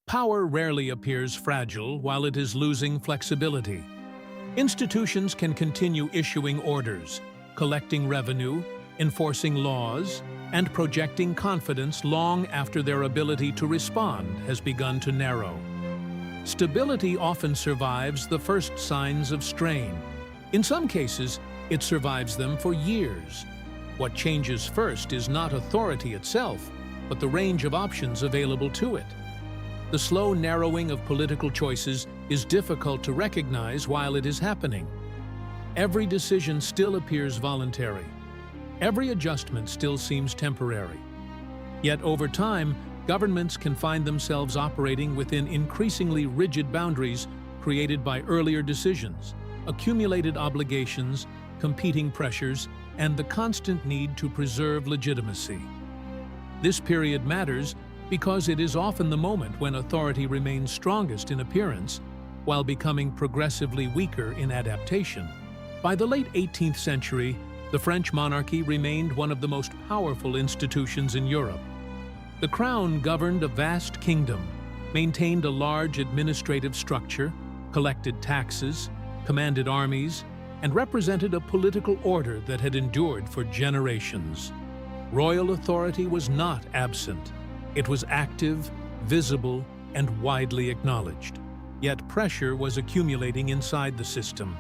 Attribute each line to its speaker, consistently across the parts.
Speaker 1: Power rarely appears fragile while it is losing flexibility. Institutions can continue issuing orders, collecting revenue, enforcing laws, and projecting confidence long after their ability to respond has begun to narrow. Stability often survives the first signs of strain. In some cases, it survives them for years. What changes first is not authority itself, but the range of options available to it. The slow narrowing of political choices is difficult to recognize while it is happening. Every decision still appears voluntary. Every adjustment still seems temporary. Yet over time, governments can find themselves operating within increasingly rigid boundaries created by earlier decisions, accumulated obligations, competing pressures, and the constant need to preserve legitimacy. This period matters because it is often the moment when authority remains strongest in appearance while becoming progressively weaker in adaptation. By the late 18th century, the French monarchy remained one of the most powerful institutions in Europe. The crown governed a vast kingdom, maintained a large administrative structure, collected taxes, commanded armies, and represented a political order that had endured for generations. Royal authority was not absent. It was active, visible, and widely acknowledged. Yet pressure was accumulating inside the system.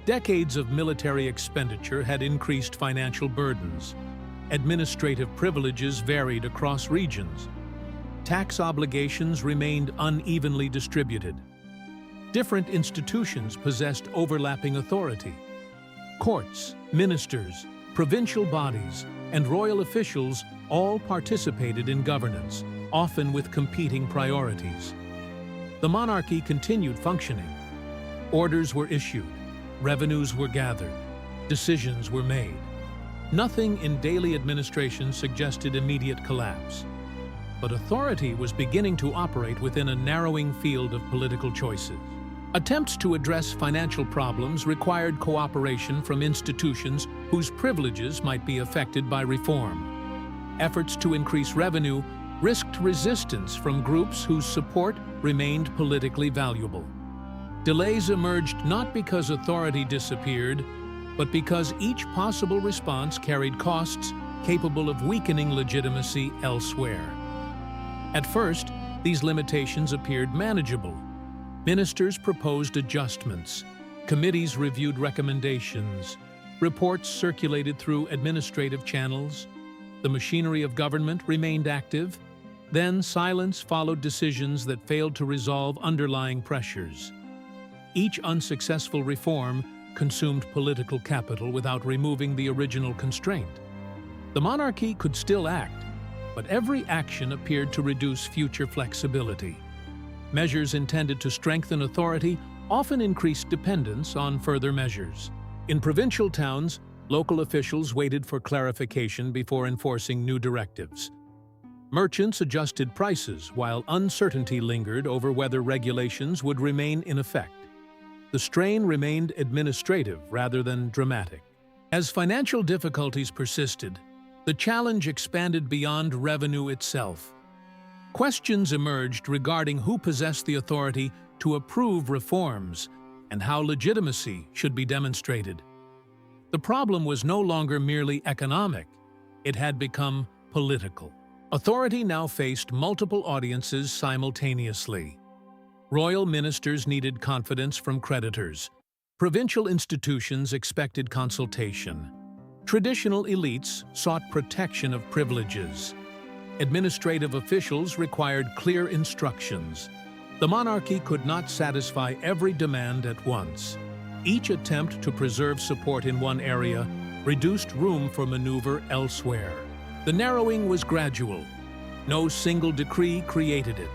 Speaker 1: Decades of military expenditure had increased financial burdens. Administrative privileges varied across regions. Tax obligations remained unevenly distributed. Different institutions possessed overlapping authority. Courts, ministers, provincial bodies, and royal officials all participated in governance, often with competing priorities. The monarchy continued functioning. Orders were issued, revenues were gathered, decisions were made. Nothing in daily administration suggested immediate collapse. But authority was beginning to operate within a narrowing field of political choices. Attempts to address financial problems required cooperation from institutions whose privileges might be affected by reform. Efforts to increase revenue risked resistance from groups whose support remained politically valuable. Delays emerged not because authority disappeared, but because each possible response carried costs capable of weakening legitimacy elsewhere. At first, these limitations appeared manageable. Ministers proposed adjustments, committees reviewed recommendations, reports circulated through administrative channels, the machinery of government remained active, then silence followed decisions that failed to resolve underlying pressures. Each unsuccessful reform consumed political capital without removing the original constraint. The monarchy could still act, but every action appeared to reduce future flexibility. Measures intended to strengthen authority often increased dependence on further measures. In provincial towns, local officials waited for clarification before enforcing new directives. Merchants adjusted prices while uncertainty lingered over whether regulations would remain in effect. The strain remained administrative rather than dramatic. As financial difficulties persisted, the challenge expanded beyond revenue itself. Questions emerged regarding who possessed the authority to approve reforms and how legitimacy should be demonstrated. The problem was no longer merely economic, it had become political. Authority now faced multiple audiences simultaneously. Royal ministers needed confidence from creditors. Provincial institutions expected consultation. Traditional elites sought protection of privileges. Administrative officials required clear instructions. The monarchy could not satisfy every demand at once. Each attempt to preserve support in one area reduced room for maneuver elsewhere. The narrowing was gradual. No single decree created it.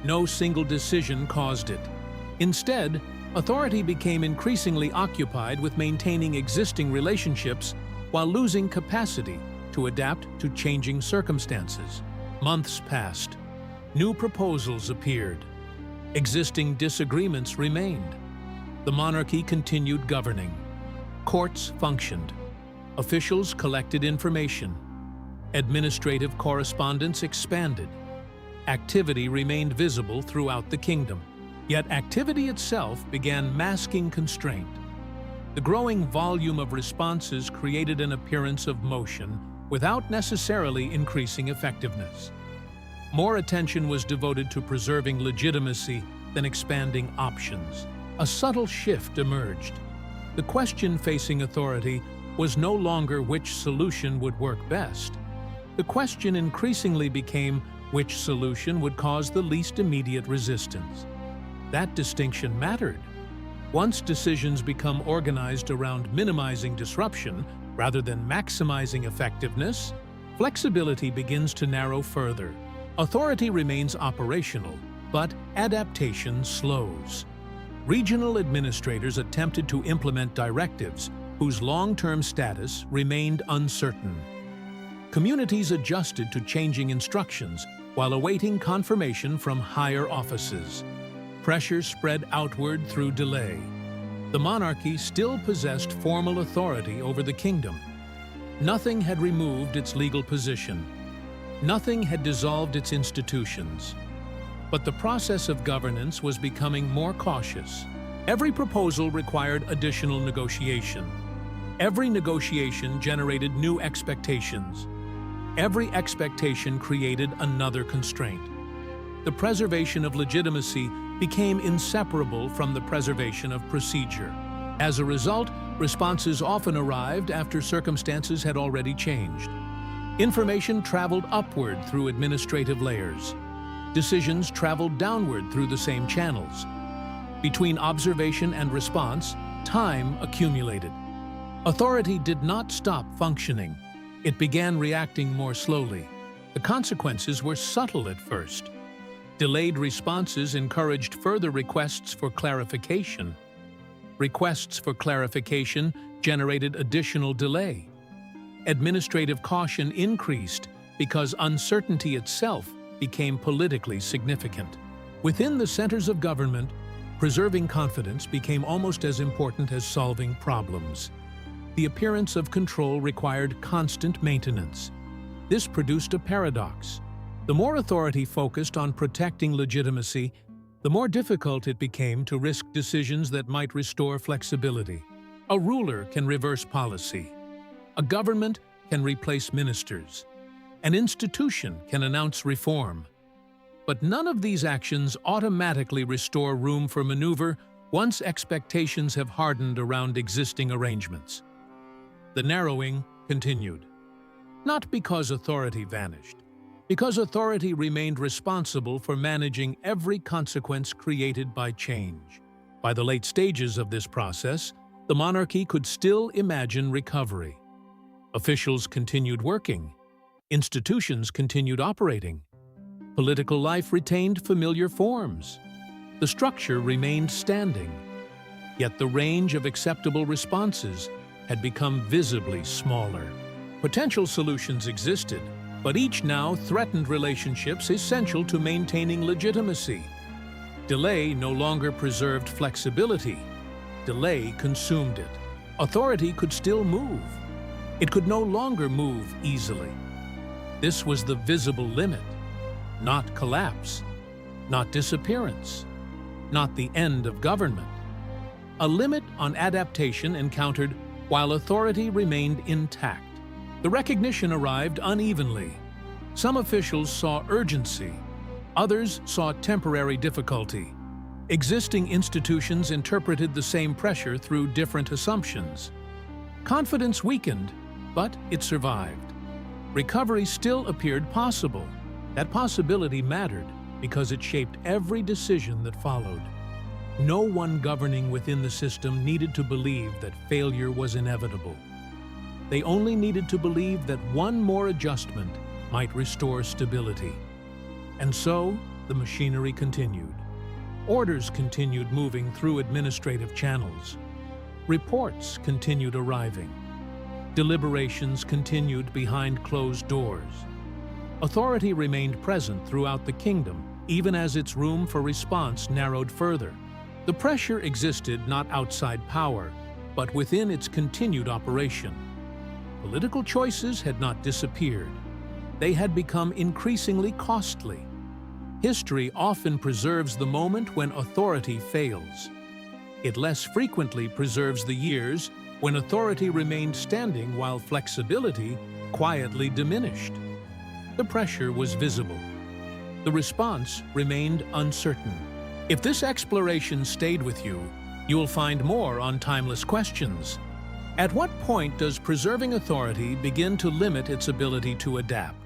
Speaker 1: No single decision caused it. Instead, authority became increasingly occupied with maintaining existing relationships while losing capacity to adapt to changing circumstances. Months passed. New proposals appeared. Existing disagreements remained. The monarchy continued governing. Courts functioned. Officials collected information. Administrative correspondence expanded. Activity remained visible throughout the kingdom. Yet activity itself began masking constraint. The growing volume of responses created an appearance of motion without necessarily increasing effectiveness. More attention was devoted to preserving legitimacy than expanding options. A subtle shift emerged. The question facing authority was no longer which solution would work best. The question increasingly became which solution would cause the least immediate resistance. That distinction mattered. Once decisions become organized around minimizing disruption rather than maximizing effectiveness, flexibility begins to narrow further. Authority remains operational, but adaptation slows. Regional administrators attempted to implement directives whose long-term status remained uncertain. Communities adjusted to changing instructions while awaiting confirmation from higher offices. Pressure spread outward through delay. The monarchy still possessed formal authority over the kingdom. Nothing had removed its legal position. Nothing had dissolved its institutions. But the process of governance was becoming more cautious. Every proposal required additional negotiation. Every negotiation generated new expectations. Every expectation created another constraint. The preservation of legitimacy became inseparable from the preservation of procedure. As a result, responses often arrived after circumstances had already changed. Information traveled upward through administrative layers. Decisions traveled downward through the same channels. Between observation and response, time accumulated. Authority did not stop functioning. It began reacting more slowly. The consequences were subtle at first. Delayed responses encouraged further requests for clarification. Requests for clarification generated additional delay. Administrative caution increased because uncertainty itself became politically significant. Within the centers of government, preserving confidence became almost as important as solving problems. The appearance of control required constant maintenance. This produced a paradox. The more authority focused on protecting legitimacy, the more difficult it became to risk decisions that might restore flexibility. A ruler can reverse policy. A government can replace ministers. An institution can announce reform. But none of these actions automatically restore room for maneuver once expectations have hardened around existing arrangements. The narrowing continued. Not because authority vanished, because authority remained responsible for managing every consequence created by change. By the late stages of this process, the monarchy could still imagine recovery. Officials continued working. Institutions continued operating. Political life retained familiar forms. The structure remained standing. Yet the range of acceptable responses had become visibly smaller. Potential solutions existed, but each now threatened relationships essential to maintaining legitimacy. Delay no longer preserved flexibility. Delay consumed it. Authority could still move. It could no longer move easily. This was the visible limit, not collapse, not disappearance, not the end of government. A limit on adaptation encountered while authority remained intact. The recognition arrived unevenly. Some officials saw urgency. Others saw temporary difficulty. Existing institutions interpreted the same pressure through different assumptions. Confidence weakened, but it survived. Recovery still appeared possible. That possibility mattered because it shaped every decision that followed. No one governing within the system needed to believe that failure was inevitable. They only needed to believe that one more adjustment might restore stability. And so, the machinery continued. Orders continued moving through administrative channels. Reports continued arriving. Deliberations continued behind closed doors. Authority remained present throughout the kingdom, even as its room for response narrowed further. The pressure existed not outside power, but within its continued operation. Political choices had not disappeared. They had become increasingly costly. History often preserves the moment when authority fails. It less frequently preserves the years when authority remained standing while flexibility quietly diminished. The pressure was visible. The response remained uncertain. If this exploration stayed with you, you'll find more on timeless questions. At what point does preserving authority begin to limit its ability to adapt?